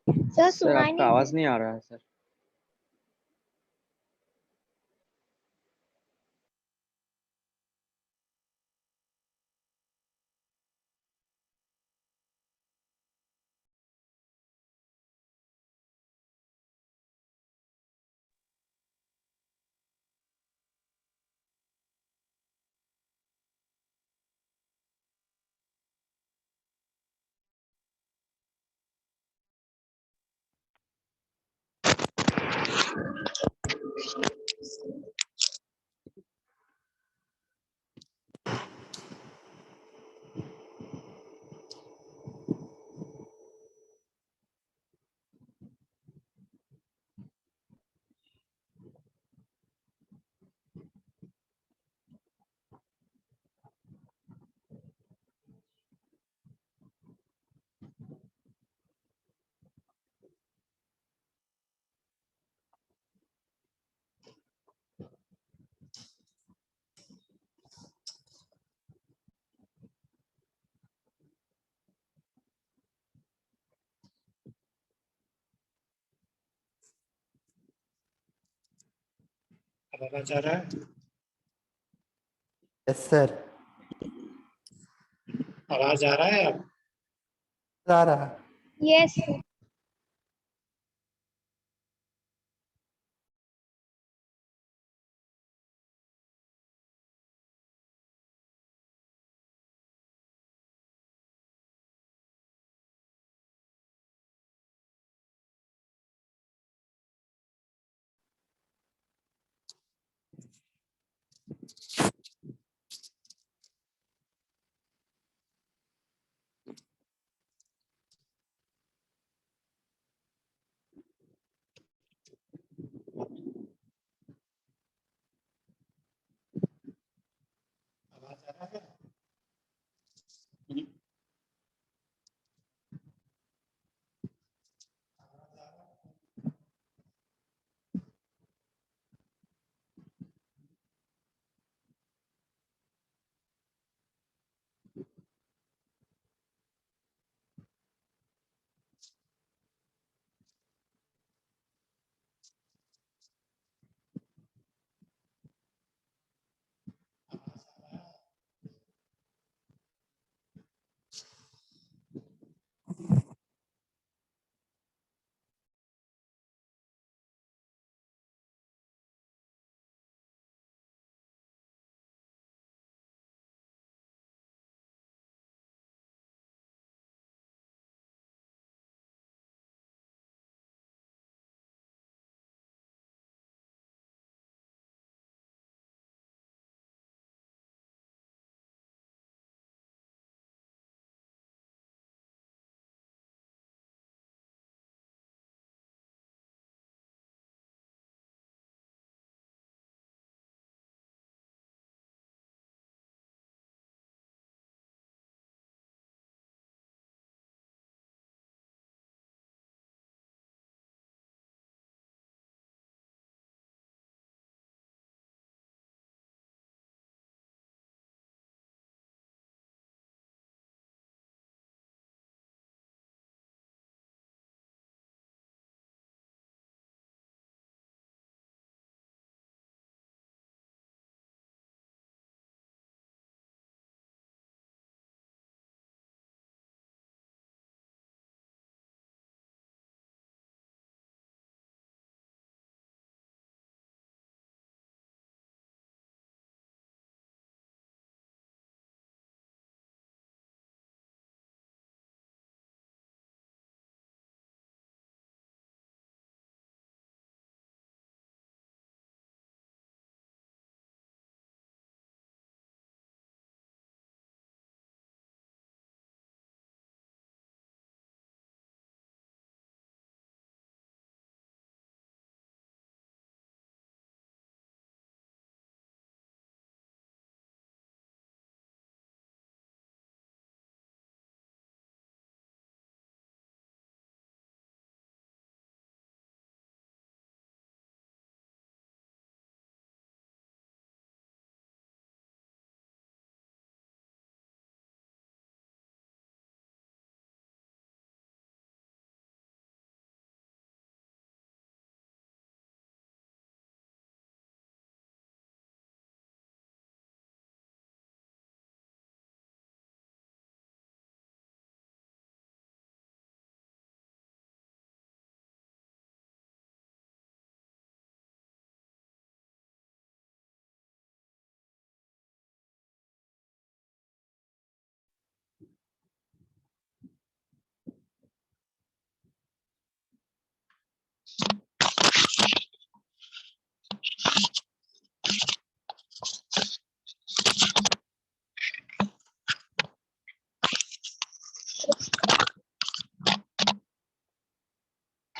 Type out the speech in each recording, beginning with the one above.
Sir sir सुनाई आपका नहीं आवाज दे। नहीं आ रहा है सर। अब आवाज आ रहा है? Yes sir. आवाज आ रहा है अब? आ रहा। यस।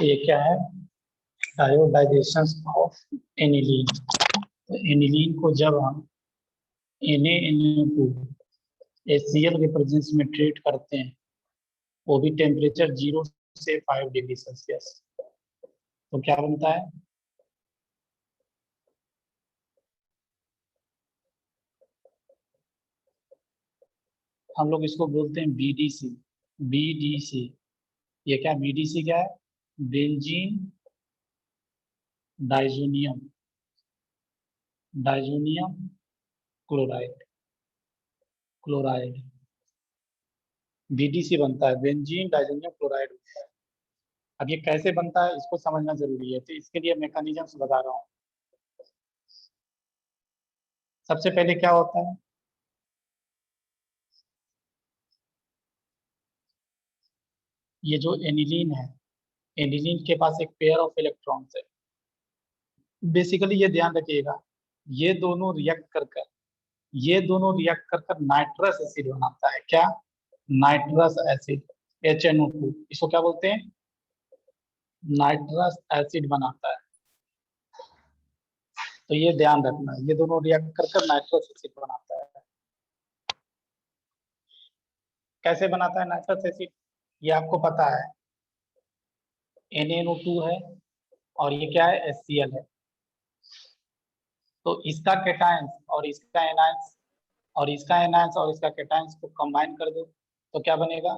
तो ये क्या है, डायोडाइजेशन ऑफ एनिलीन। तो एनिलीन को जब हम Na HCl के प्रेजेंस में ट्रीट करते हैं, वो भी टेम्परेचर 0 से 5 डिग्री सेल्सियस, तो क्या बनता है, हम लोग इसको बोलते हैं BDC। BDC ये क्या, BDC क्या है, benzene diazonium diazonium chloride chloride BDC बनता है, बेंजीन डाइजोनियम क्लोराइड बनता है। अब ये कैसे बनता है इसको समझना जरूरी है, तो इसके लिए मैकेनिज्म बता रहा हूँ। सबसे पहले क्या होता है, ये जो एनिलीन है, एनिलीन के पास एक पेयर ऑफ इलेक्ट्रॉन्स है। बेसिकली ये ध्यान रखिएगा, ये दोनों रिएक्ट कर नाइट्रस एसिड बनाता है। क्या, नाइट्रस एसिड HNO2, इसको क्या बोलते हैं, नाइट्रस एसिड बनाता है। तो ये ध्यान रखना, ये दोनों रिएक्ट कर नाइट्रस एसिड बनाता है। कैसे बनाता है नाइट्रस एसिड, ये आपको पता है, NaNO2 है और ये क्या है, HCl है। तो इसका कैटायंस और इसका एनायंस और इसका एनायंस और इसका कैटायंस को कंबाइन कर दो तो क्या बनेगा,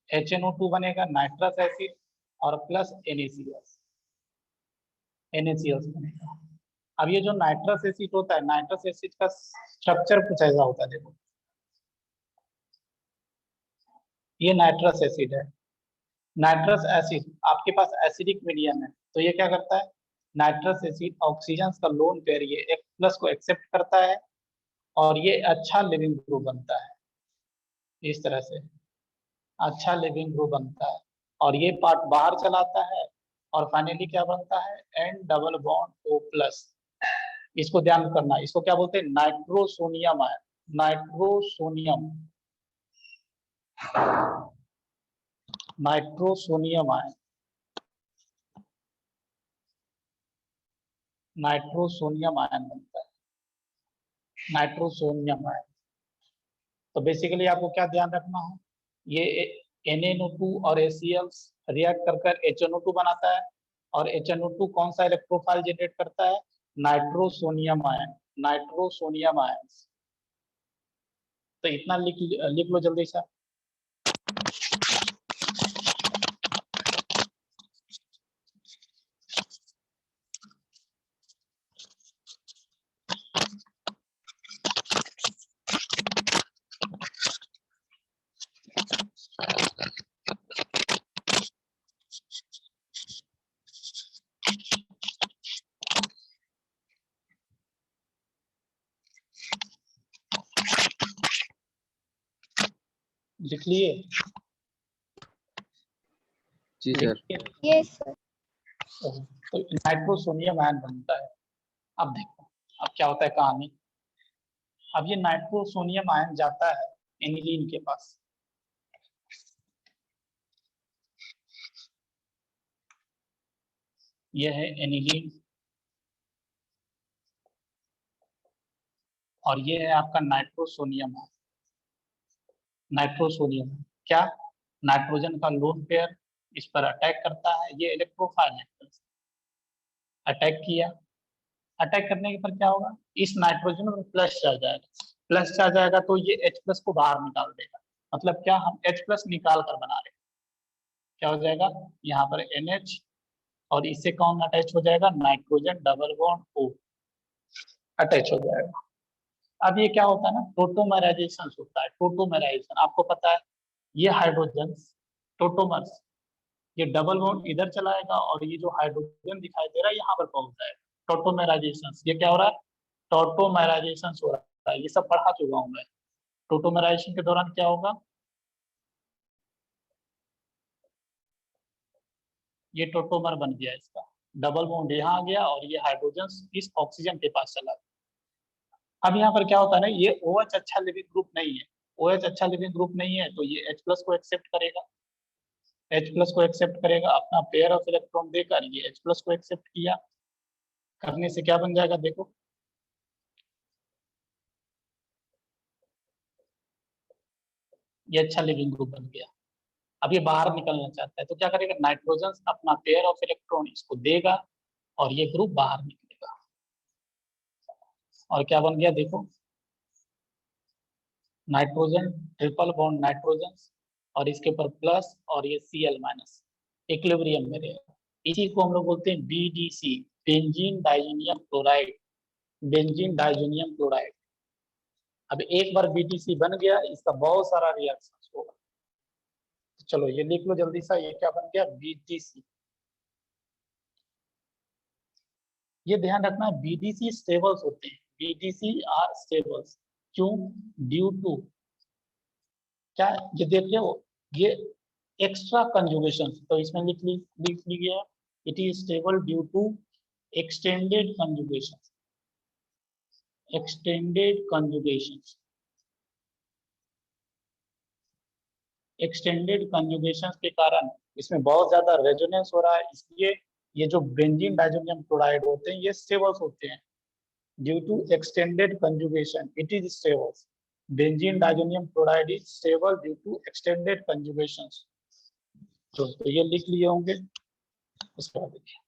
HNO2 बनेगा, नाइट्रस एसिड और प्लस NaCl बनेगा। अब ये जो नाइट्रस एसिड होता है, नाइट्रस एसिड का स्ट्रक्चर कुछ ऐसा होता है, देखो ये नाइट्रस एसिड है। नाइट्रस एसिड आपके पास एसिडिक मीडियम है, तो ये क्या करता है, नाइट्रस एसिड ऑक्सीजन का लोन पेयर ये H+ को एक्सेप्ट करता है और ये अच्छा लिविंग ग्रुप बनता है। इस तरह से अच्छा लिविंग ग्रुप बनता है और ये पार्ट बाहर चलाता है और फाइनली क्या बनता है, N+O+। इसको ध्यान करना, इसको क्या बोलते हैं, nitrosonium ion. Nitrosonium nitrosonium ion nitrosonium ion बनता है, नाइट्रोसोनियम आयन। तो बेसिकली आपको क्या ध्यान रखना है, ये NaNO2 और HCl रिएक्ट कर HNO2 बनाता है और HNO2 कौन सा इलेक्ट्रोफाइल जनरेट करता है, नाइट्रोसोनियम आयन, नाइट्रोसोनियम आयन। तो इतना लिख लो जल्दी से। लिख लिए, जी सर। Yes sir. तो नाइट्रोसोनियम आयन बनता है। अब देखो अब क्या होता है कहानी, अब ये नाइट्रोसोनियम आयन जाता है एनिलीन के पास, ये है एनिलीन और ये है आपका नाइट्रोसोनियम आयन। नाइट्रोसोनियम क्या, नाइट्रोजन का लोन पेयर इस पर अटैक करता है, ये इलेक्ट्रोफाइल है, अटैक किया, अटैक करने के पर क्या होगा, इस नाइट्रोजन में प्लस चार्ज आएगा, प्लस चार्ज आएगा तो ये H+ को बाहर निकाल देगा। मतलब क्या, हम H+ निकाल कर बना रहे हैं, क्या हो जाएगा, यहाँ पर NH और इससे कौन अटैच हो जाएगा, nitrogen double bond O attach हो जाएगा। अब ये क्या होता है ना, टोटोमराइजेशन होता है। टोटोमराइजेशन आपको पता है, ये हाइड्रोजन टोटोमर्स, ये डबल बॉन्ड इधर चलाएगा और ये जो हाइड्रोजन दिखाई दे रहा है यहाँ पर पहुंच जाएगा। टोटोमराइजेशन, ये क्या हो रहा है, टोटोमराइजेशन हो रहा है, ये सब पढ़ा चुका हूँ मैं। टोटोमराइजेशन के दौरान क्या होगा, ये टोटोमर बन गया, इसका डबल बॉन्ड यहाँ आ गया और ये हाइड्रोजन इस ऑक्सीजन के पास चला। अब यहाँ पर क्या होता है ना, ये OH अच्छा लिविंग ग्रुप नहीं है, OH अच्छा लिविंग ग्रुप नहीं है तो ये H+ को एक्सेप्ट करेगा। H प्लस को एक्सेप्ट करेगा, अपना पेयर ऑफ इलेक्ट्रॉन देकर ये H प्लस को एक्सेप्ट किया, करने से क्या बन जाएगा देखो, ये अच्छा लिविंग ग्रुप बन गया। अब ये बाहर निकलना चाहता है तो क्या करेगा, नाइट्रोजन अपना पेयर ऑफ इलेक्ट्रॉन इसको देगा और ये ग्रुप बाहर निकलेगा। और क्या बन गया देखो, नाइट्रोजन ट्रिपल बॉन्ड नाइट्रोजन और इसके ऊपर प्लस और ये Cl माइनस इक्विलिब्रियम में रहेगा। इसी को हम लोग बोलते हैं BDC, benzene diazonium chloride, benzene diazonium chloride. अब एक बार BDC बन गया, इसका बहुत सारा रिएक्शन होगा। तो चलो ये लिख लो जल्दी सा, ये क्या बन गया, BDC। ये ध्यान रखना, BDC स्टेबल्स होते हैं, BDC आर स्टेबल्स। क्यों? ड्यू टू क्या, ये देखिए ये एक्स्ट्रा कंजुगेशन, तो इसमें लिख लिया, it is stable due to extended conjugation, extended conjugation, extended conjugation के कारण इसमें बहुत ज्यादा रेजोनेंस हो रहा है, इसलिए ये जो बेंजीन डाइजोनियम क्लोराइड होते हैं ये स्टेबल्स होते हैं। Due to extended conjugation it is stables, benzene diazonium chloride is stable due to extended conjugation. तो ये लिख लिए होंगे। उसके बाद देखिए,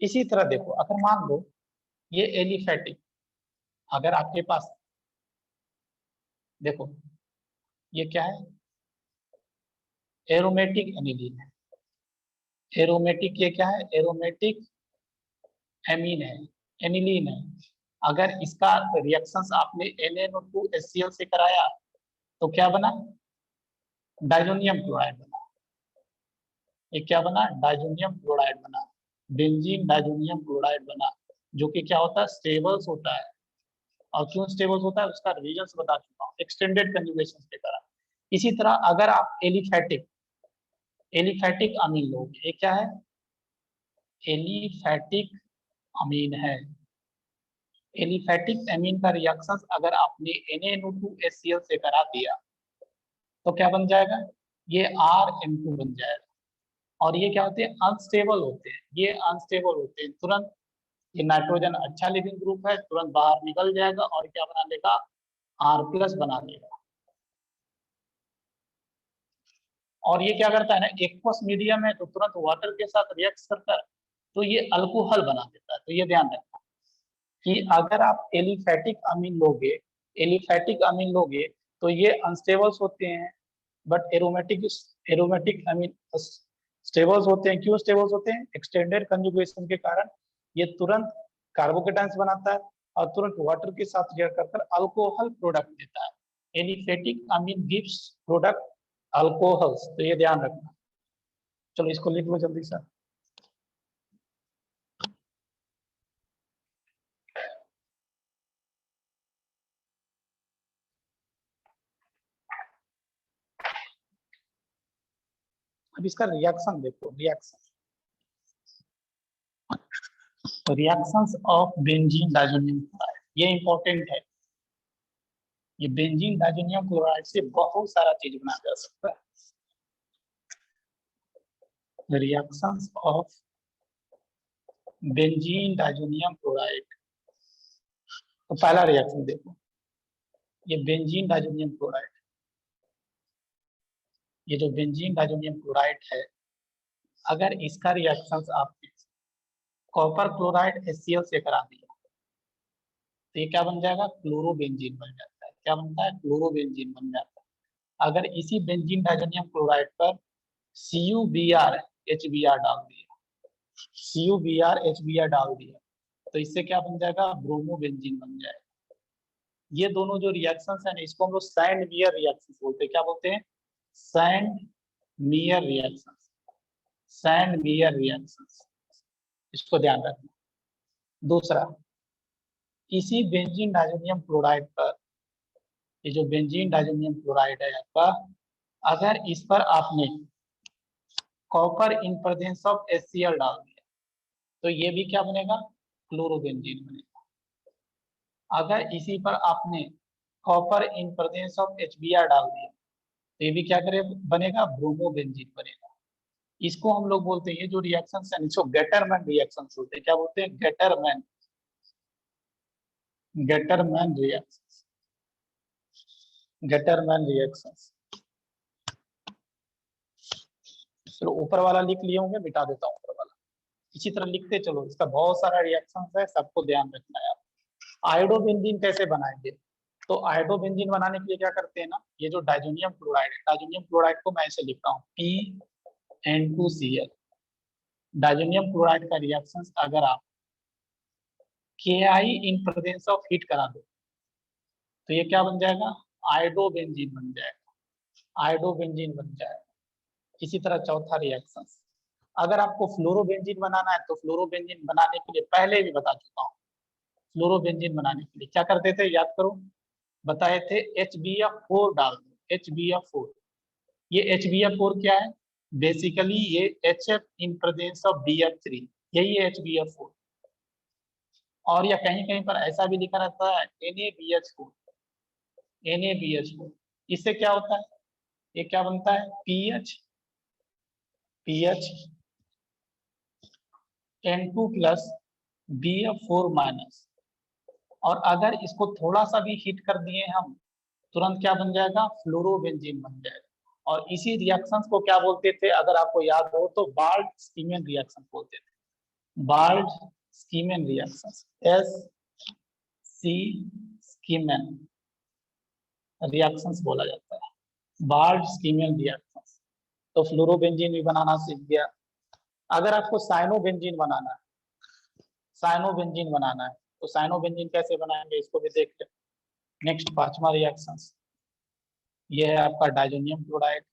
इसी तरह देखो, अगर मान लो ये एलिफैटिक, अगर आपके पास देखो ये क्या है, एरोमेटिक एनिलीन है, एरोमेटिक ये क्या है, एरोमेटिक एमीन है, एनिलीन है। अगर इसका रिएक्शंस आपने NaNO2HCl से कराया तो क्या बना, डाइजोनियम क्लोराइड बना। ये क्या बना, डाइजोनियम क्लोराइड बना, बेंजीन डाइजोनियम क्लोराइड बना, जो कि क्या होता है, स्टेबल्स होता है। और क्यों स्टेबल्स होता है उसका रीजन बता चुका हूँ, एक्सटेंडेड कंजुगेशन के कारण। इसी तरह अगर आप एलिफैटिक, एलिफैटिक अमीन लोगे, ये क्या है, एलिफैटिक अमीन है। एलिफैटिक अमीन का रिएक्शन अगर आपने NaNO2HCl से करा दिया तो क्या बन जाएगा, ये RN2 बन जाएगा। और ये क्या होते हैं, अनस्टेबल होते हैं, ये अनस्टेबल होते हैं, तुरंत ये नाइट्रोजन अच्छा लिविंग ग्रुप है, तुरंत बाहर निकल जाएगा और क्या बना लेगा, R+ बना लेगा। और ये क्या करता है ना, एक्वस मीडियम है तो तुरंत वाटर के साथ रिएक्ट करता है तो ये अल्कोहल बना देता है। तो ये ध्यान रखना कि अगर आप एलिफैटिक अमीन लोगे, एलिफैटिक अमीन लोगे तो ये अनस्टेबल्स होते हैं, बट एरोमेटिक अमीन स्टेबल्स होते हैं। क्यों स्टेबल्स होते हैं, एक्सटेंडेड कंजुगेशन के कारण ये तुरंत कार्बोकेटाइंस बनाता है और तुरंत वाटर के साथ रिएक्ट कर अल्कोहल प्रोडक्ट देता है। एलिफैटिक अमीन गिव्स प्रोडक्ट अल्कोहल्स, तो ये ध्यान रखना। चलो इसको लिख लो जल्दी से। अब इसका रिएक्शन देखो, reactions of benzene diazonium chloride, ये इंपॉर्टेंट है। ये बेंजीन डाइजोनियम क्लोराइड से बहुत सारा चीज बनाया जा सकता है। Reactions of benzene diazonium chloride, तो पहला रिएक्शन देखो, ये बेंजीन डाइजोनियम क्लोराइड, ये जो बेंजीन डाइजोनियम क्लोराइड है, अगर इसका रिएक्शंस आपने कॉपर क्लोराइड HCl से करा दिया तो ये क्या बन जाएगा, क्लोरोबेंजीन बन जाता है। क्या बनता है, क्लोरोबेंजीन बन जाता है। अगर इसी बेंजीन डाइजोनियम क्लोराइड पर CuBr HBr डाल दिया, CuBr HBr डाल दिया तो इससे क्या बन जाएगा, ब्रोमोबेंजीन बन जाएगा। ये दोनों जो रिएक्शंस है ना, इसको हम लोग सैंड मियर रिएक्शंस बोलते हैं। क्या बोलते हैं, सैंड मियर रिएक्शंस, सैंड मियर रिएक्शंस, इसको ध्यान रखना। दूसरा, इसी बेंजीन डाइजोनियम क्लोराइड पर, ये जो बेंजीन डाइजोनियम क्लोराइड है आपका, अगर इस पर आपने copper in presence of HCl डाल दिया तो ये भी क्या बनेगा, क्लोरोबेंजीन बनेगा। अगर इसी पर आपने copper in presence of HBr डाल दिया तो ये भी क्या करे बनेगा, ब्रोमोबेंजीन बनेगा। इसको हम लोग बोलते हैं, ये जो रिएक्शन है इसको गेटरमैन रिएक्शन बोलते हैं। क्या बोलते हैं? Gattermann, Gattermann reaction, Gattermann reaction. चलो ऊपर वाला लिख लिए होंगे, मिटा देता हूँ ऊपर वाला। इसी तरह लिखते चलो, इसका बहुत सारा रिएक्शन है, सबको ध्यान रखना है। आयोडोबेंजीन कैसे बनाएंगे? तो आयोडोबेंजीन बनाने के लिए क्या करते हैं ना, ये जो डाइजोनियम क्लोराइड है, डाइजोनियम क्लोराइड को मैं ऐसे लिख रहा हूँ PN2Cl। डाइजोनियम क्लोराइड का रिएक्शन अगर आप KI in presence of heat करा दो तो ये क्या बन जाएगा? आयोडोबेंजीन बन जाएगा, आयोडोबेंजीन बन जाएगा। इसी तरह चौथा रिएक्शन, अगर आपको फ्लोरोबेंजीन बनाना है तो फ्लोरोबेंजीन बनाने के लिए पहले भी बता चुका हूँ, फ्लोरोबेंजीन बनाने के लिए क्या करते थे याद करो, बताए थे HBF4 डाल दो, HBF4। ये HBF4 क्या है? बेसिकली ये HF in presence of BF3, यही है HBF4। और या कहीं कहीं पर ऐसा भी लिखा रहता है NaBH4, NaBH4। इससे क्या होता है? ये क्या बनता है? PH N2 plus BF4 minus. और अगर इसको थोड़ा सा भी हीट कर दिए हम, तुरंत क्या बन जाएगा? फ्लोरोबेंजीन बन जाएगा। और इसी रिएक्शंस को क्या बोलते थे अगर आपको याद हो तो? बाल्ट स्कीमन रिएक्शन बोलते थे, bolt Schiemann reactions, SC Schiemann reactions बोला जाता है, बाल्ट स्कीमन रिएक्शंस। तो फ्लोरोबेंजीन भी बनाना सीख गया। अगर आपको साइनोबेंजीन बनाना है, साइनोबेंजीन बनाना है तो साइनोबेंजीन कैसे बनाएंगे इसको भी देख ले। नेक्स्ट पांचवा रिएक्शन, ये है आपका डाइजोनियम क्लोराइड।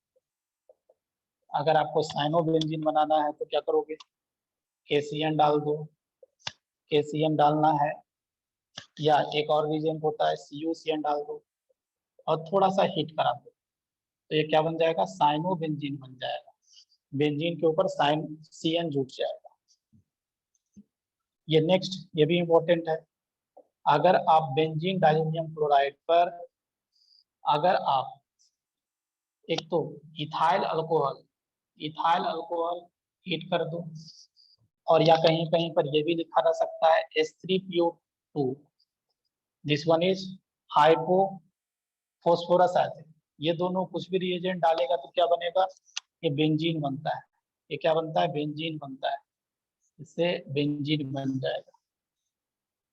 अगर आपको साइनोबेंजीन बनाना है तो क्या करोगे? KCN डाल दो, KCN डालना है, या एक और रीजन होता है CuCN डाल दो और थोड़ा सा हीट करा दो तो ये क्या बन जाएगा? साइनोबेंजीन बन जाएगा। बेंजीन के ऊपर साइन CN जुट जाएगा। ये नेक्स्ट, ये भी इंपॉर्टेंट है। अगर आप बेंजीन डाइजोनियम क्लोराइड पर अगर आप एक तो ethyl alcohol, ethyl alcohol heat कर दो, और या कहीं कहीं पर ये भी लिखा जा सकता है H3PO2, this one is hydro phosphorous acid. ये दोनों कुछ भी रिएजेंट डालेगा तो क्या बनेगा? ये बेंजीन बनता है। ये क्या बनता है? बेंजीन बनता है। इससे बेंजीन बन जाएगा।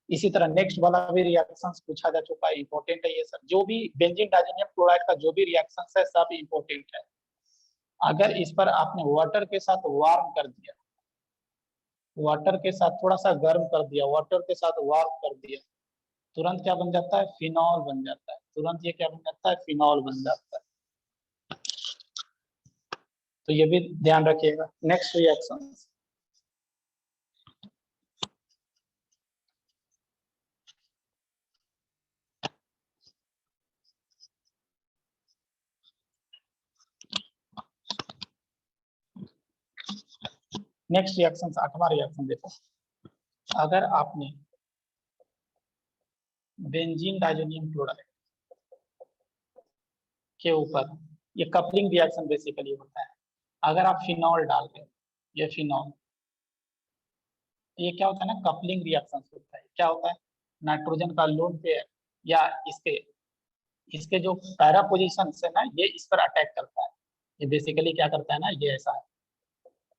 इसी तरह नेक्स्ट वाला भी रिएक्शंस पूछा जा चुका है, इंपॉर्टेंट है ये सब। जो भी बेंजीन डाइजेनियम क्लोराइड का जो भी रिएक्शंस है सब इंपॉर्टेंट है। अगर इस पर आपने वाटर के साथ वार्म कर दिया, वाटर के साथ थोड़ा सा गर्म कर दिया, वाटर के साथ वार्म कर दिया, तुरंत क्या बन जाता है? फिनॉल बन जाता है। तुरंत ये क्या बन जाता है? फिनॉल बन जाता है। तो ये भी ध्यान रखिएगा। नेक्स्ट रिएक्शन, नेक्स्ट रिएक्शन, आठवां रिएक्शन देखो। अगर आपने बेंजीन डाइजोनियम क्लोराइड के ऊपर, ये कपलिंग रिएक्शन बेसिकली होता है, अगर आप फिनॉल डाल रहे हो, ये फिनॉल, ये क्या होता है ना, कपलिंग रिएक्शन होता है। क्या होता है? नाइट्रोजन का लोन पेयर या इसके इसके जो पैरा पोजिशन है ना, ये इस पर अटैक करता है। ये बेसिकली क्या करता है ना, ये ऐसा है,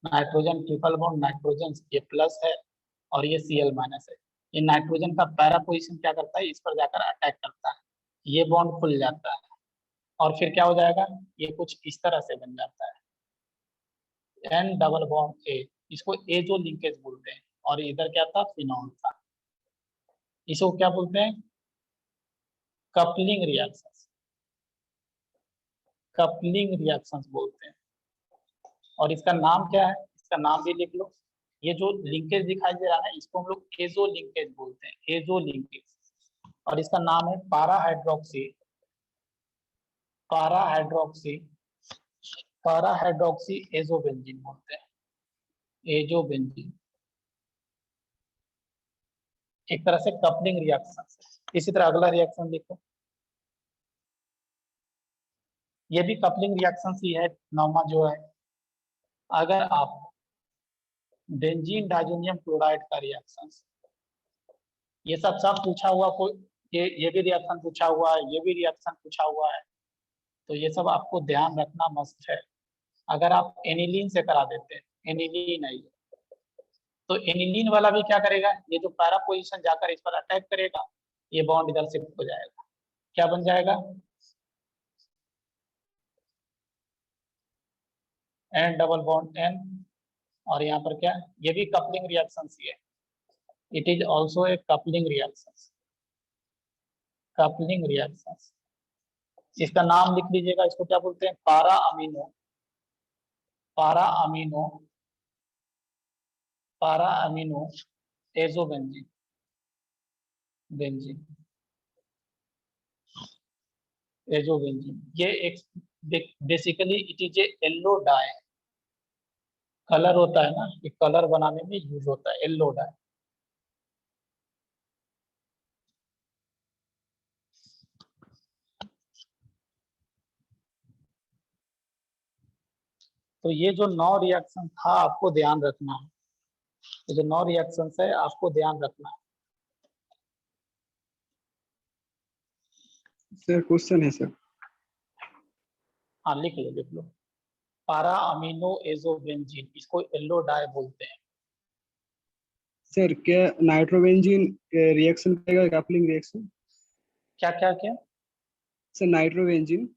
नाइट्रोजन ट्रिपल बॉन्ड, नाइट्रोजन ये प्लस है और ये Cl माइनस है। ये नाइट्रोजन का पैरा पोजिशन क्या करता है? इस पर जाकर अटैक करता है, ये बॉन्ड खुल जाता है और फिर क्या हो जाएगा? ये कुछ इस तरह से बन जाता है, N डबल बॉन्ड A, इसको एजो लिंकेज बोलते हैं। और इधर क्या था? फिनॉल था। इसको क्या बोलते हैं? कपलिंग रिएक्शंस, कपलिंग रिएक्शंस बोलते हैं। और इसका नाम क्या है? इसका नाम भी लिख लो। ये जो लिंकेज दिखाई दे रहा है इसको हम लोग एजो लिंकेज बोलते हैं, एजो लिंकेज। और इसका नाम है पारा हाइड्रोक्सी, पारा हाइड्रोक्सी, पारा हाइड्रोक्सी एजोबेंजीन बोलते हैं, एजोबेंजीन। एक तरह से कपलिंग रिएक्शन। इसी तरह अगला रिएक्शन देखो, ये भी कपलिंग रिएक्शन ही है नॉर्मल जो है। अगर आप बेंजीन डाइजोनियम क्लोराइड का रिएक्शन, ये सब पूछा हुआ, कोई ये भी रिएक्शन पूछा हुआ है, ये भी रिएक्शन पूछा हुआ है, तो ये सब आपको ध्यान रखना मस्ट है। अगर आप एनिलीन से करा देते हैं, एनिलीन है ये, तो एनिलीन वाला भी क्या करेगा, ये जो पैरा पोजीशन जाकर इस पर अटैक करेगा, ये बॉन्ड इधर शिफ्ट हो जाएगा, क्या बन जाएगा, एन डबल बॉन्ड एन, और यहाँ पर क्या, ये भी कपलिंग रिएक्शन ही है, it is also a coupling reaction. Coupling reaction, इसका नाम लिख लीजिएगा, इसको क्या बोलते हैं, पारा अमीनो, पारा अमीनो, पारा अमीनो एजोबेंजीन, बेंजीन, एजोबेंजीन। ये एक basically it is a yellow die, colour होता है ना, ये कलर बनाने में यूज होता है, येलो डाई। तो ये जो 9 रिएक्शन था आपको ध्यान रखना है, ये जो 9 रिएक्शन है आपको ध्यान रखना है। सर क्वेश्चन है सर। हाँ लिख लो। पारा अमीनो एजोबेंजीन, इसको येलो डाई बोलते हैं। सर क्या नाइट्रोबेंजीन रिएक्शन करेगा कपलिंग रिएक्शन? क्या क्या क्या? Sir nitrobenzene.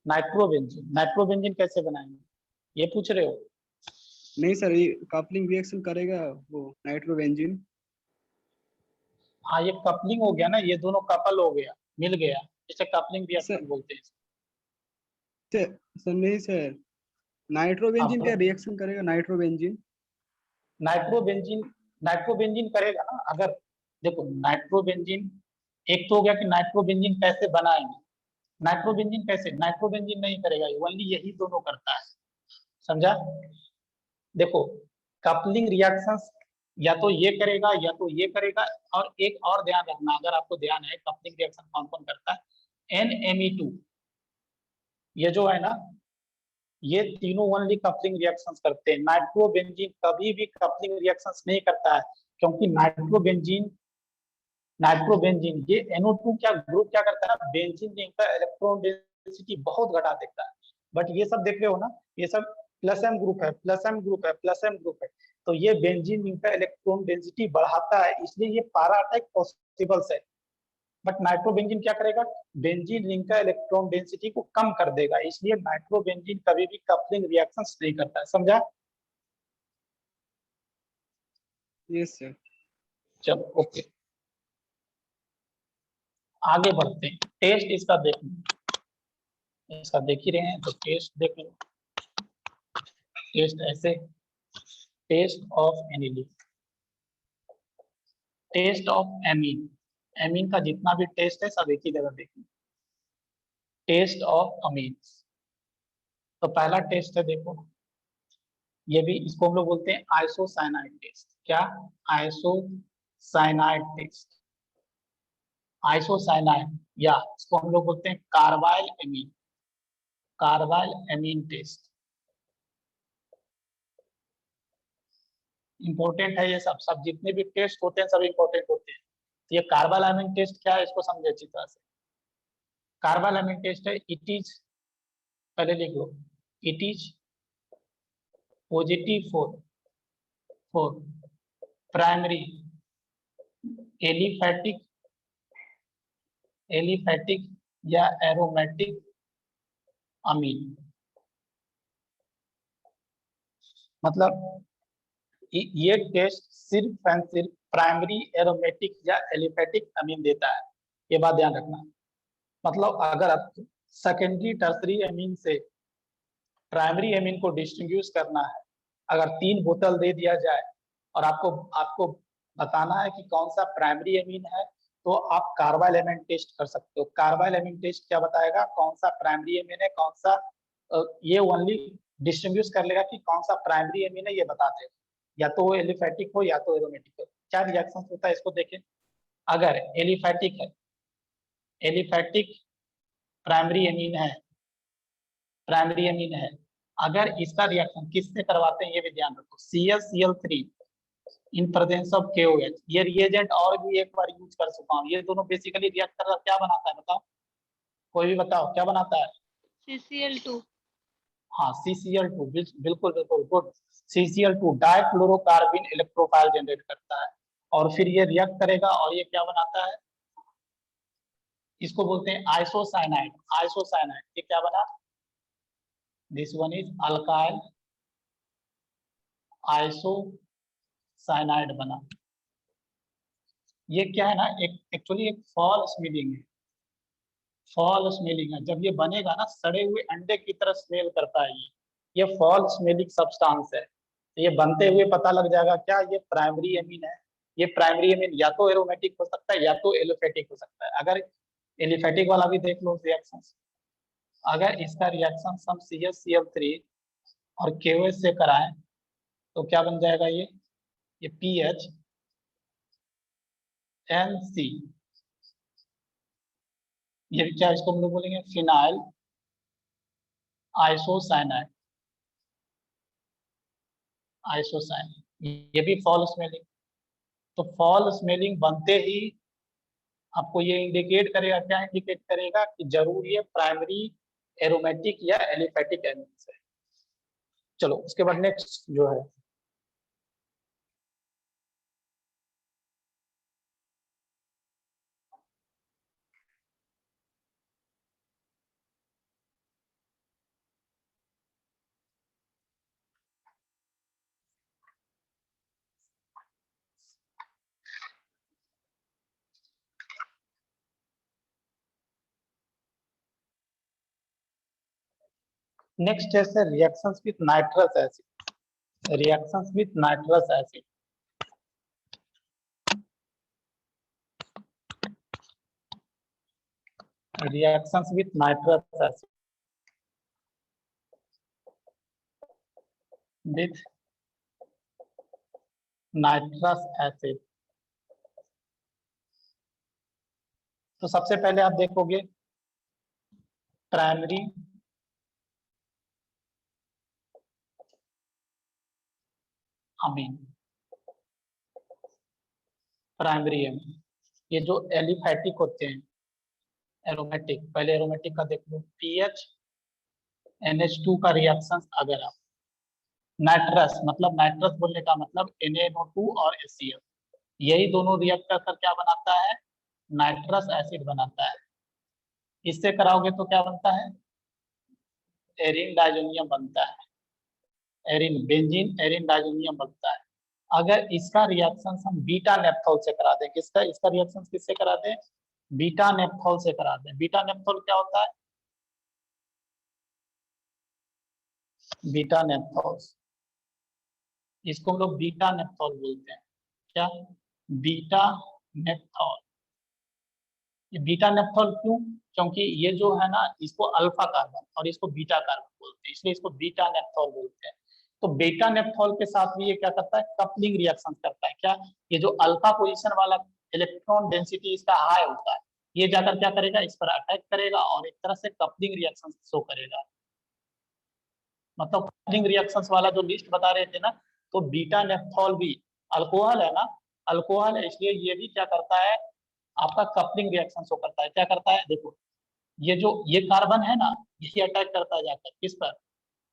नाइट्रोबेंजीन कैसे बनाएंगे, ये पूछ रहे हो? नहीं सर, ये कपलिंग रिएक्शन करेगा वो नाइट्रोबेंजीन। हाँ ये कपलिंग हो गया ना, ये दोनों कपल हो गया, मिल गया, इसे कपलिंग रिएक्शन सर बोलते हैं। सर नहीं सर, नाइट्रोबेंजीन आप क्या रिएक्शन करेगा नाइट्रोबेंजीन? नाइट्रोबेंजीन, नाइट्रोबेंजीन करेगा ना, अगर देखो नाइट्रोबेंजीन, एक तो हो गया कि नाइट्रोबेंजीन कैसे बनाएंगे, नाइट्रोबेंजीन कैसे, नाइट्रोबेंजीन नहीं करेगा, ओनली यही दोनों करता है, समझा? देखो कपलिंग रिएक्शंस या तो ये करेगा या तो ये करेगा, और एक और ध्यान रखना, अगर आपको ध्यान है कपलिंग रिएक्शन कौन कौन करता है, NMe2, ये जो है ना, ये तीनों ओनली कपलिंग रिएक्शंस करते हैं। नाइट्रोबेंजीन कभी भी कपलिंग रिएक्शंस नहीं करता है, क्योंकि नाइट्रोबेंजीन ये NO2 क्या ग्रुप क्या करता है, बेंजीन रिंग का इलेक्ट्रॉन डेंसिटी बहुत घटा देता है। बट ये सब देख रहे हो ना, ये सब प्लस एम ग्रुप है, प्लस एम ग्रुप है, प्लस एम ग्रुप है, तो ये बेंजीन रिंग का इलेक्ट्रॉन डेंसिटी बढ़ाता है, इसलिए ये पारा अटैक पॉसिबल है। बट नाइट्रोबेंजीन क्या करेगा, बेंजीन रिंग का इलेक्ट्रॉन डेंसिटी को कम कर देगा, इसलिए नाइट्रोबेंजीन कभी भी कपलिंग रिएक्शंस नहीं करता है, समझा? Yes sir. चलो ओके, आगे बढ़ते हैं। टेस्ट इसका देख लो, इसका देख ही रहे हैं तो टेस्ट देख लो। टेस्ट ऐसे, test of aniline, test of amine, amine का जितना भी टेस्ट है सब एक ही जगह देखिए। टेस्ट ऑफ अमीन, तो पहला टेस्ट है देखो, ये भी इसको हम लोग बोलते हैं आइसोसाइनाइड टेस्ट। क्या? आइसोसाइनाइड टेस्ट, आइसोसाइनाइड, या इसको हम लोग बोलते हैं carbylamine, carbylamine test. Important है ये सब जितने भी टेस्ट होते हैं सब इंपॉर्टेंट होते हैं। तो ये कार्बाइल एमीन टेस्ट क्या है, इसको समझे अच्छी तरह से। कार्बाइल एमीन टेस्ट है, इट इज, पहले लिख लो, it is positive for primary aliphatic, aliphatic या एरोमेटिक अमीन। मतलब ये टेस्ट सिर्फ एंड सिर्फ प्राइमरी एरोमेटिक या एलिफैटिक अमीन देता है, ये बात ध्यान रखना। मतलब अगर आप सेकेंडरी टर्सरी अमीन से प्राइमरी अमीन को डिस्टिंग्विश करना है, अगर 3 बोतल दे दिया जाए और आपको बताना है कि कौन सा प्राइमरी अमीन है, तो आप कार्बाइल एमीन टेस्ट कर सकते हो। कार्बाइल एमीन टेस्ट क्या बताएगा, कौन सा प्राइमरी अमीन है, कौन सा, ये ओनली डिस्टिंग्विश कर लेगा कि कौन सा प्राइमरी अमीन है, ये बता देगा, या तो वो एलिफैटिक हो या तो एरोमेटिक हो। क्या रिएक्शन होता है इसको देखें, अगर एलिफैटिक है, एलिफैटिक प्राइमरी अमीन है, प्राइमरी अमीन है। अगर इसका रिएक्शन किससे करवाते हैं ये भी ध्यान रखो, ClCl3 in presence of KOH। ये रिएजेंट और भी एक बार यूज कर चुका हूँ। ये दोनों बेसिकली रिएक्ट कर क्या बनाता है बताओ, कोई भी बताओ क्या बनाता है? CCl2। हाँ CCl2, बिल्कुल बिल्कुल गुड। CCl2 डाइक्लोरोकार्बन इलेक्ट्रोफाइल जनरेट करता है और फिर ये रिएक्ट करेगा और ये क्या बनाता है, इसको बोलते हैं आइसोसाइनाइड। आइसोसाइनाइड ये क्या बना, this one is alkyl isocyanide बना। ये क्या है ना, एक एक्चुअली एक फॉल्स मीनिंग है, फॉल्स स्मेलिंग है। जब ये बनेगा ना सड़े हुए अंडे की तरह स्मेल करता है ये फॉल्स स्मेलिंग सब्सटेंस है। ये बनते हुए पता लग जाएगा क्या ये प्राइमरी अमीन है। ये प्राइमरी अमीन या तो एरोमेटिक हो सकता है या तो एलिफेटिक हो सकता है। अगर एलिफेटिक वाला भी देख लो रिएक्शन, अगर इसका रिएक्शन हम ClCl3 और KOH से कराएं तो क्या बन जाएगा ये PHNC। ये क्या इसको हम लोग बोलेंगे फिनाइल आइसोसाइनाइड। ये भी फॉल स्मेलिंग। तो फॉल स्मेलिंग बनते ही आपको ये इंडिकेट करेगा, क्या इंडिकेट करेगा कि जरूर ये प्राइमरी एरोमेटिक या एलिफेटिक एमिन्स है। चलो उसके बाद नेक्स्ट जो है नेक्स्ट है sir reactions with nitrous acid. Reactions with nitrous acid, reactions with nitrous acid with nitrous acid. तो सबसे पहले आप देखोगे प्राइमरी अमीन, प्राइमरी अमीन ये जो एलिफेटिक होते हैं एरोमेटिक, पहले एरोमेटिक का देख लो PHNH2 का रिएक्शन। अगर आप नाइट्रस, मतलब नाइट्रस बोलने का मतलब NaNO2 और HCl, यही दोनों रिएक्ट कर क्या बनाता है, नाइट्रस एसिड बनाता है। इससे कराओगे तो क्या बनता है, एरिन डाइजोनियम बनता है, एरिन बेंजीन एरिन डाइजोनियम बनता है। अगर इसका रिएक्शन हम बीटा नेप्थॉल से करा दें, किसका, इसका रिएक्शन किससे करा दें, बीटा नेप्थॉल से करा दें। बीटा नेप्थॉल क्या होता है, बीटा नेप्थॉल, इसको हम लोग बीटा नेप्थॉल बोलते हैं। क्या, बीटा नेप्थॉल। ये बीटा नेप्थॉल क्यों, क्योंकि ये जो है ना इसको अल्फा कार्बन और इसको बीटा कार्बन बोलते हैं, इसलिए इसको बीटा नेप्थॉल बोलते हैं। तो बीटा नेप्थॉल के साथ भी ये क्या करता है, कपलिंग रिएक्शन करता है। क्या, ये जो अल्फा पोजीशन वाला इलेक्ट्रॉन डेंसिटी इसका हाई होता है, ये जाकर क्या करेगा, इस पर अटैक करेगा और एक तरह से कपलिंग रिएक्शन शो करेगा। मतलब कपलिंग रिएक्शंस वाला जो लिस्ट बता रहे थे ना, तो बीटा नेप्थॉल भी अल्कोहल है ना, अल्कोहल है, इसलिए ये भी क्या करता है, आपका कपलिंग रिएक्शन शो करता है। क्या करता है, देखो ये जो ये कार्बन है ना, यही अटैक करता है जाकर किस पर,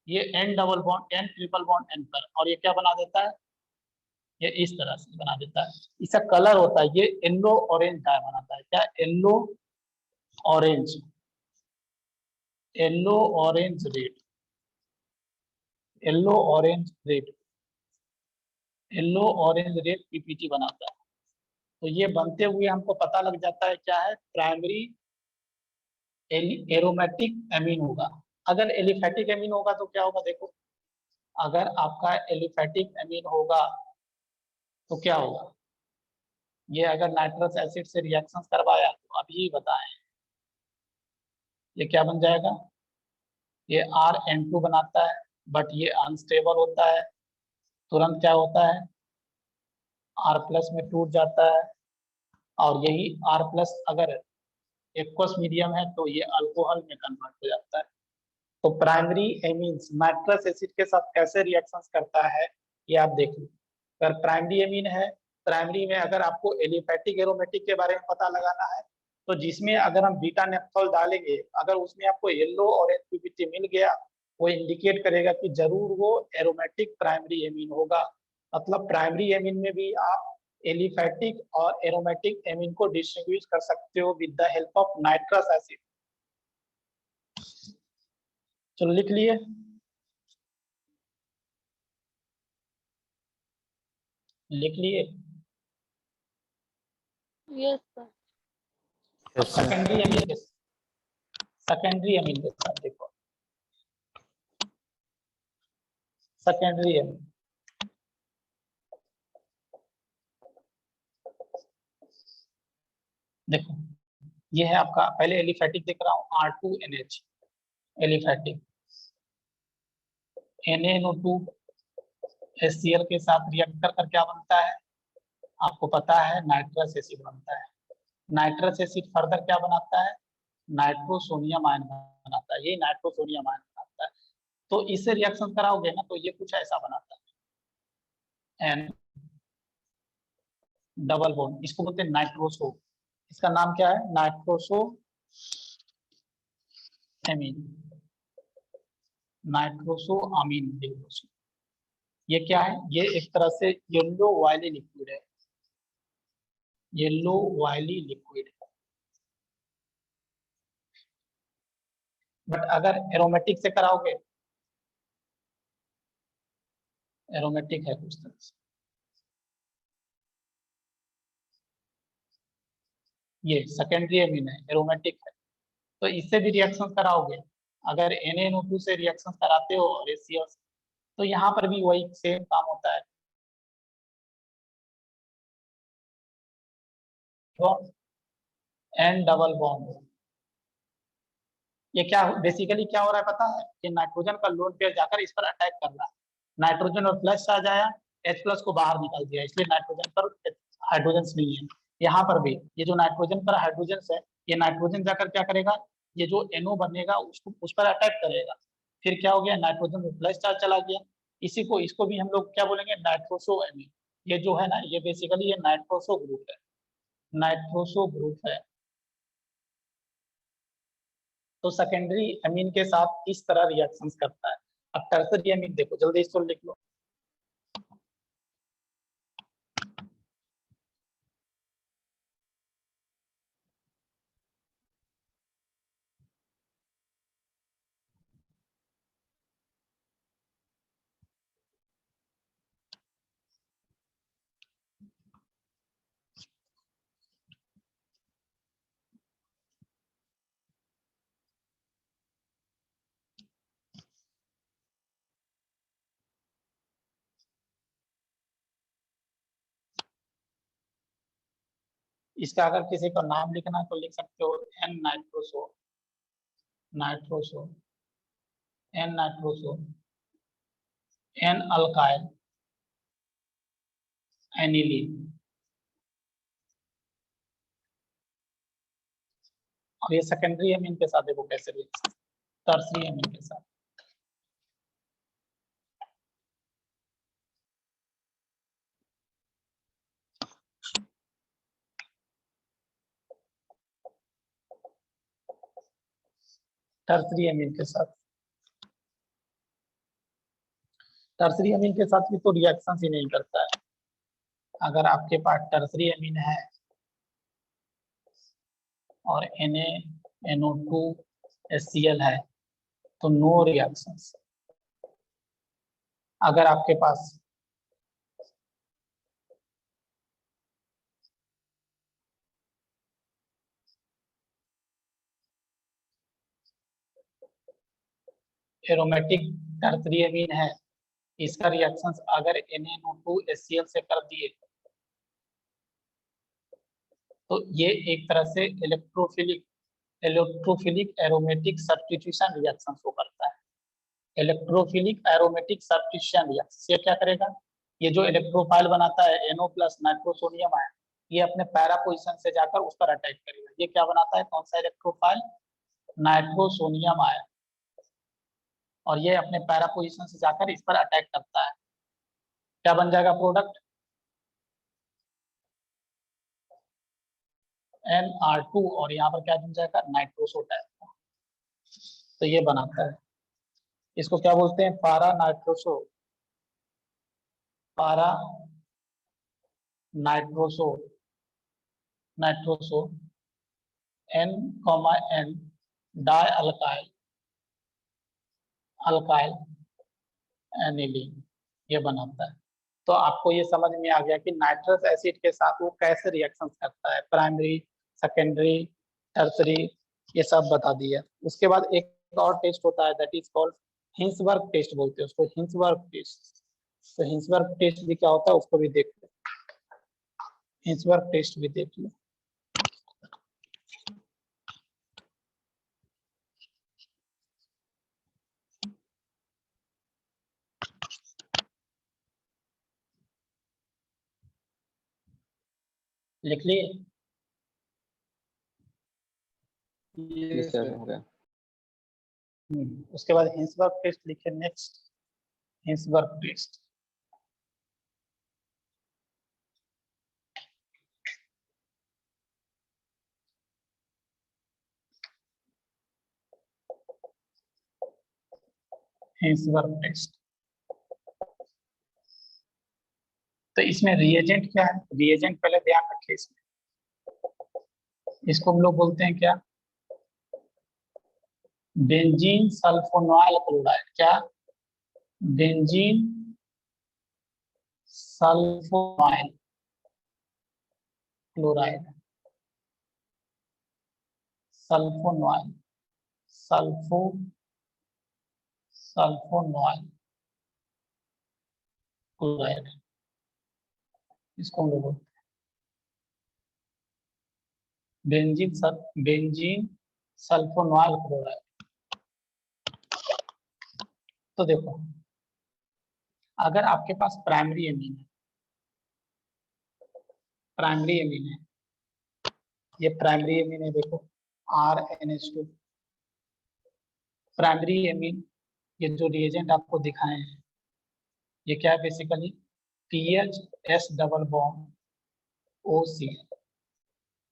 ये N double bond N triple bond N पर, और ये क्या बना देता है, ये इस तरह से बना देता है। इसका कलर होता है ये येलो ऑरेंज डाई बनाता है। क्या, yellow orange, yellow orange red, yellow orange red, yellow orange red PPT बनाता है। तो ये बनते हुए हमको पता लग जाता है क्या है, प्राइमरी एरोमेटिक एमीन होगा। अगर एलिफेटिक एमीन होगा तो क्या होगा, देखो अगर आपका एलिफेटिक एमीन होगा तो क्या होगा, ये अगर नाइट्रस एसिड से रिएक्शन करवाया तो अभी बताएं ये क्या बन जाएगा, ये RN2 बनाता है, बट ये अनस्टेबल होता है, तुरंत क्या होता है R+ में टूट जाता है, और यही R+ अगर एक्वस मीडियम है तो ये अल्कोहल में कन्वर्ट हो जाता है। तो प्राइमरी एमीन्स नाइट्रस एसिड के साथ कैसे रिएक्शंस करता है ये आप देख लो। अगर प्राइमरी एमीन है, प्राइमरी में अगर आपको एलिफैटिक एरोमेटिक के बारे में पता लगाना है तो जिसमें अगर हम बीटा नेप्थॉल डालेंगे, अगर उसमें आपको येलो और एचपीपीटी मिल गया, वो इंडिकेट करेगा कि जरूर वो एरोमेटिक प्राइमरी एमीन होगा। मतलब प्राइमरी एमीन में भी आप एलिफैटिक और एरोमेटिक एमीन को डिस्टिंग्विश कर सकते हो with the help of nitrous acid. चलो लिख लिए। लिख लिए। Yes sir. अब सेकेंडरी एमीन के साथ देखो, सेकेंडरी एमीन देखो, ये है आपका, पहले एलिफैटिक दिख रहा हूँ R2NH एलिफैटिक, NaNO2 HCl के साथ रिएक्ट कर क्या बनता है आपको पता है, नाइट्रस एसिड बनता है। नाइट्रस एसिड फर्दर क्या बनाता है, नाइट्रोसोनियम आयन बनाता है, ये नाइट्रोसोनियम आयन बनाता है। तो इससे रिएक्शन कराओगे ना तो ये कुछ ऐसा बनाता है, N डबल बॉन्ड, इसको बोलते हैं नाइट्रोसो। इसका नाम क्या है, नाइट्रोसो एमीन, नाइट्रोसो अमीन। ये क्या है, ये एक तरह से येलो वायली लिक्विड है, येलो वायली लिक्विड है। बट अगर एरोमेटिक से कराओगे, एरोमेटिक है कुछ तरह से, ये सेकेंडरी एमीन है, एरोमेटिक है, तो इससे भी रिएक्शन कराओगे। अगर NaNO2 से रिएक्शन कराते हो और HCl, तो यहाँ पर भी वही सेम काम होता है, N डबल बॉन्ड। ये क्या बेसिकली क्या हो रहा है पता है, कि नाइट्रोजन का लोन पेयर जाकर इस पर अटैक कर रहा है, नाइट्रोजन और प्लस आ जाया, H+ को बाहर निकाल दिया, इसलिए नाइट्रोजन पर हाइड्रोजन नहीं है। यहाँ पर भी ये जो नाइट्रोजन पर हाइड्रोजन है, ये नाइट्रोजन जाकर क्या करेगा, ये जो NO बनेगा उसको उस पर अटैक करेगा, फिर क्या हो गया, नाइट्रोजन में प्लस चार्ज चला गया। इसी को, इसको भी हम लोग क्या बोलेंगे, नाइट्रोसो एमीन। ये जो है ना, ये बेसिकली ये नाइट्रोसो ग्रुप है, नाइट्रोसो ग्रुप है। तो सेकेंडरी एमीन के साथ इस तरह रिएक्शंस करता है। अब टर्सरी एमीन देखो, जल्दी इसको लिख लो। इसका अगर किसी का नाम लिखना है तो लिख सकते हो N nitroso, nitroso, N nitroso, N alkyl aniline. और ये सेकेंडरी एमीन के साथ देखो कैसे रिएक्शन, टर्सरी एमीन के साथ। टर्सरी एमीन के साथ, टर्सरी एमीन के साथ भी तो रिएक्शन ही नहीं करता है। अगर आपके पास टर्सरी एमीन है और NaNO2 HCl है तो नो रिएक्शंस। अगर आपके पास एरोमेटिक टर्सरी एमीन है, इसका रिएक्शंस अगर NaNO2 HCl से कर दिए तो ये एक तरह से electrophilic aromatic substitution reaction show करता है। इलेक्ट्रोफिलिक एरोमेटिक सब्स्टिट्यूशन रिएक्शन, ये क्या करेगा, ये जो इलेक्ट्रोफाइल बनाता है NO+ नाइट्रोसोनियम आयन, ये अपने पैरा पोजीशन से जाकर उस पर अटैक करेगा। ये क्या बनाता है, कौन सा इलेक्ट्रोफाइल, नाइट्रोसोनियम आयन। और ये अपने पैरा पोजीशन से जाकर इस पर अटैक करता है। क्या बन जाएगा प्रोडक्ट? NR2 और यहाँ पर क्या बन जाएगा? Nitroso type. तो ये बनाता है, इसको क्या बोलते हैं? पारा नाइट्रोसो, पारा nitroso, nitroso N, die alkyl, alkyl aniline ये बनाता है। तो आपको ये समझ में आ गया कि नाइट्रस एसिड के साथ वो कैसे रिएक्शन करता है, प्राइमरी, सेकेंडरी, टर्सरी, ये सब बता दिया। उसके बाद एक और टेस्ट होता है, that is called Hinsberg test बोलते हैं उसको, हिंसबर्ग टेस्ट। तो हिंसबर्ग टेस्ट भी क्या होता है उसको भी देख लो, हिंसबर्ग टेस्ट भी देख लो। लिख लिए? ये सर हो गया। उसके बाद हिंसबर्ग टेस्ट लिखे। Next Hinsberg test, Hinsberg test. तो इसमें रिएजेंट क्या है? रिएजेंट पहले ध्यान रखिए, इसको हम लोग बोलते हैं क्या? Benzene sulphonyl chloride. क्या? Benzene sulphonyl chloride, sulphonyl, sulphonyl chloride, इसको हम लोग बोलते हैं बेंजीन सल्फोनाइल क्लोराइड। तो देखो, अगर आपके पास प्राइमरी एमीन है, प्राइमरी एमीन है, ये प्राइमरी एमीन है, देखो RNH2 प्राइमरी एमीन। ये जो रिएजेंट आपको दिखाए हैं ये क्या है? Basically TH S double bond OC।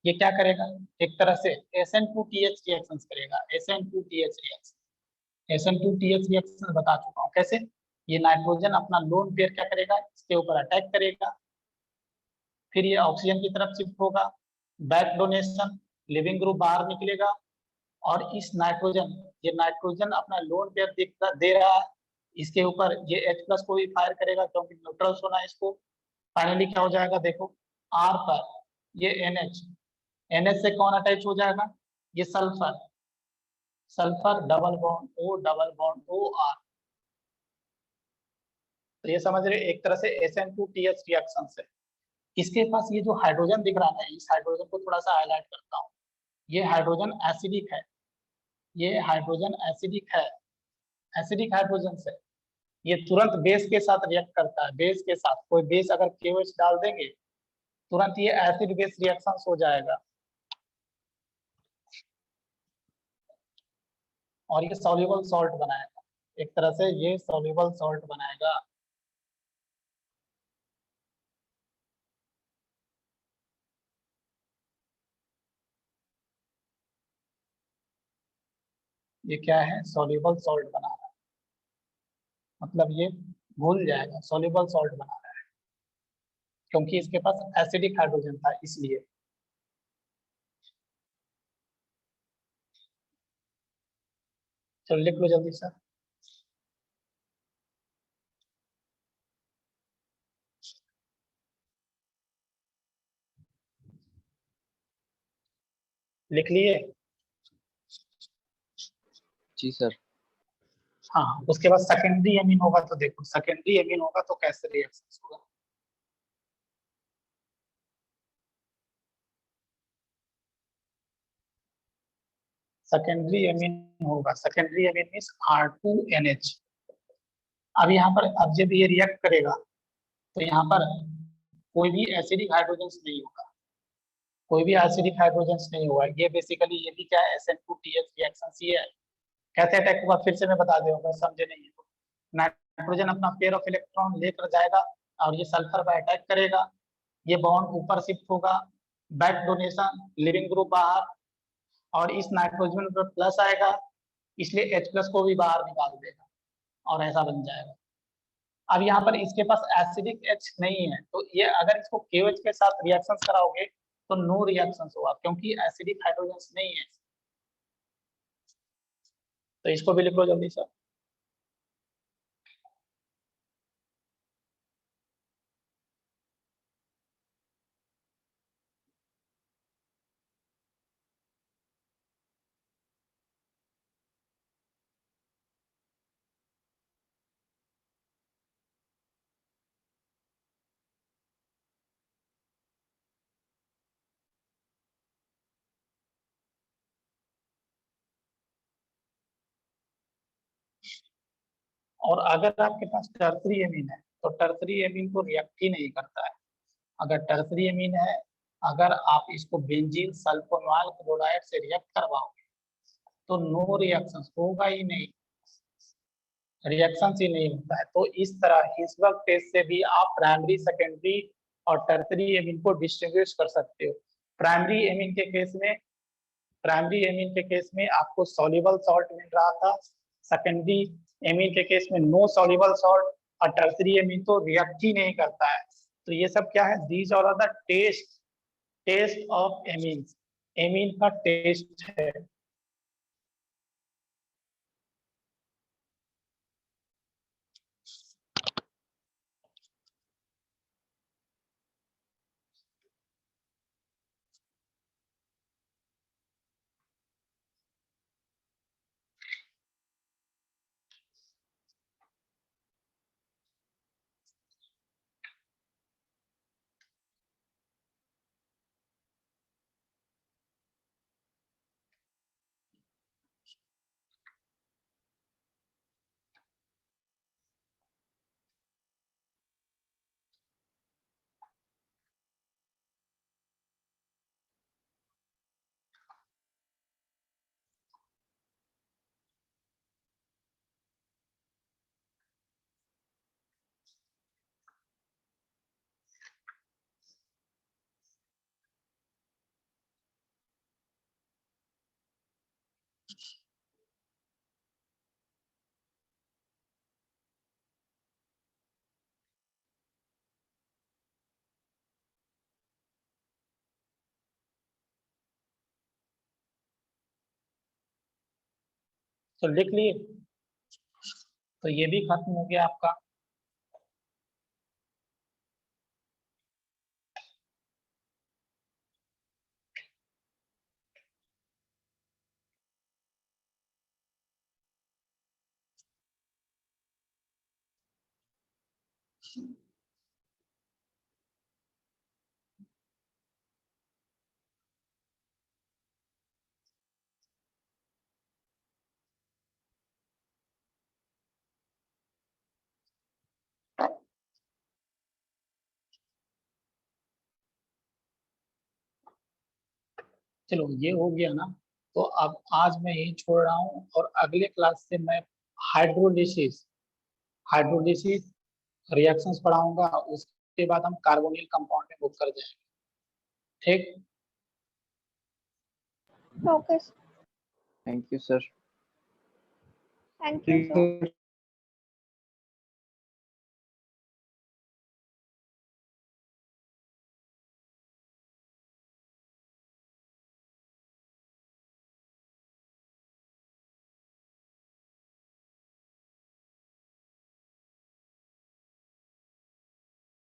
ये क्या करेगा? एक तरह से SN2TH रिएक्शन करेगा, SN2TH रिएक्शन। SN2TH रिएक्शन बता चुका हूँ कैसे। ये नाइट्रोजन अपना लोन पेयर क्या करेगा? इसके ऊपर अटैक करेगा, फिर ये ऑक्सीजन की तरफ शिफ्ट होगा, बैक डोनेशन, लिविंग ग्रुप बाहर निकलेगा, और इस नाइट्रोजन, ये नाइट्रोजन अपना लोन पेयर दे रहा है, इसके ऊपर ये H+ को भी फायर करेगा क्योंकि न्यूट्रल्स होना है इसको। फाइनली क्या हो जाएगा? देखो R पर ये NH से कौन अटैच हो जाएगा? ये sulphur, sulphur double bond O, double bond OR। तो ये समझ रहे, एक तरह से SN2TH रिएक्शन से। इसके पास ये जो हाइड्रोजन दिख रहा है, इस हाइड्रोजन को थोड़ा सा हाईलाइट करता हूँ। ये हाइड्रोजन एसिडिक है, ये हाइड्रोजन एसिडिक है, एसिडिक हाइड्रोजन से ये तुरंत बेस के साथ रिएक्ट करता है। बेस के साथ कोई बेस अगर KOH डाल देंगे तुरंत ये एसिड बेस रिएक्शन हो जाएगा, और ये सॉल्युबल सॉल्ट बनाएगा, एक तरह से ये सॉल्युबल सॉल्ट बनाएगा। ये क्या है? सॉल्युबल सॉल्ट बना रहा है, मतलब ये घुल जाएगा, सॉल्युबल सॉल्ट बना रहा है क्योंकि इसके पास एसिडिक हाइड्रोजन था इसलिए। चलो लिख लो जल्दी सर। लिख लिए? जी सर। हाँ, उसके बाद सेकेंडरी एमीन होगा, तो देखो सेकेंडरी एमीन होगा तो कैसे रिएक्शन होगा। सेकेंडरी एमीन होगा, सेकेंडरी एमीन मींस R2NH। अब यहाँ पर अब जब ये रिएक्ट करेगा तो यहाँ पर कोई भी एसिडिक हाइड्रोजन नहीं होगा, कोई भी एसिडिक हाइड्रोजन नहीं होगा। ये बेसिकली ये भी क्या है? SN2TH रिएक्शन ही है। कैसे अटैक होगा फिर से मैं बता दूंगा, समझे नहीं है तो। नाइट्रोजन अपना पेयर ऑफ इलेक्ट्रॉन लेकर जाएगा और ये सल्फर पर अटैक करेगा, ये बॉन्ड ऊपर शिफ्ट होगा, बैक डोनेशन, लिविंग ग्रुप बाहर, और इस नाइट्रोजन पर प्लस आएगा, इसलिए H+ को भी बाहर निकाल देगा और ऐसा बन जाएगा। अब यहाँ पर इसके पास एसिडिक H नहीं है, तो ये अगर इसको KOH के साथ रिएक्शंस कराओगे तो नो रिएक्शंस होगा, क्योंकि एसिडिक हाइड्रोजन नहीं है। तो इसको भी लिख लो जल्दी से। और अगर आपके पास टर्सरी एमीन है तो टर्सरी एमीन को रिएक्ट ही नहीं करता है। अगर टर्सरी एमीन है, अगर आप इसको बेंजीन सल्फोनॉल क्लोराइड से रिएक्ट करवाओगे तो नो रिएक्शंस होगा ही नहीं, रिएक्शन ही नहीं होता है। तो इस तरह हिस्बर्ग टेस्ट से भी आप प्राइमरी, सेकेंडरी और टर्सरी एमीन को डिस्टिंग्विश कर सकते हो। प्राइमरी एमीन के केस में आपको सॉल्युबल सॉल्ट मिल रहा था, सेकेंडरी एमीन के केस में नो सॉल्युबल सॉल्ट, और टर्सरी एमीन तो रिएक्ट ही नहीं करता है। तो ये सब क्या है, these are the test of amine, amine का टेस्ट है। तो लिख लिए, तो ये भी खत्म हो गया आपका। चलो ये हो गया ना, तो अब आज मैं यही छोड़ रहा हूँ और अगले क्लास से मैं हाइड्रोलिसिस हाइड्रोलिसिस रिएक्शंस पढ़ाऊंगा, उसके बाद हम कार्बोनिल कंपाउंड में बुक कर जाएंगे। ठीक, Okay, sir. Thank you sir. Thank you, sir.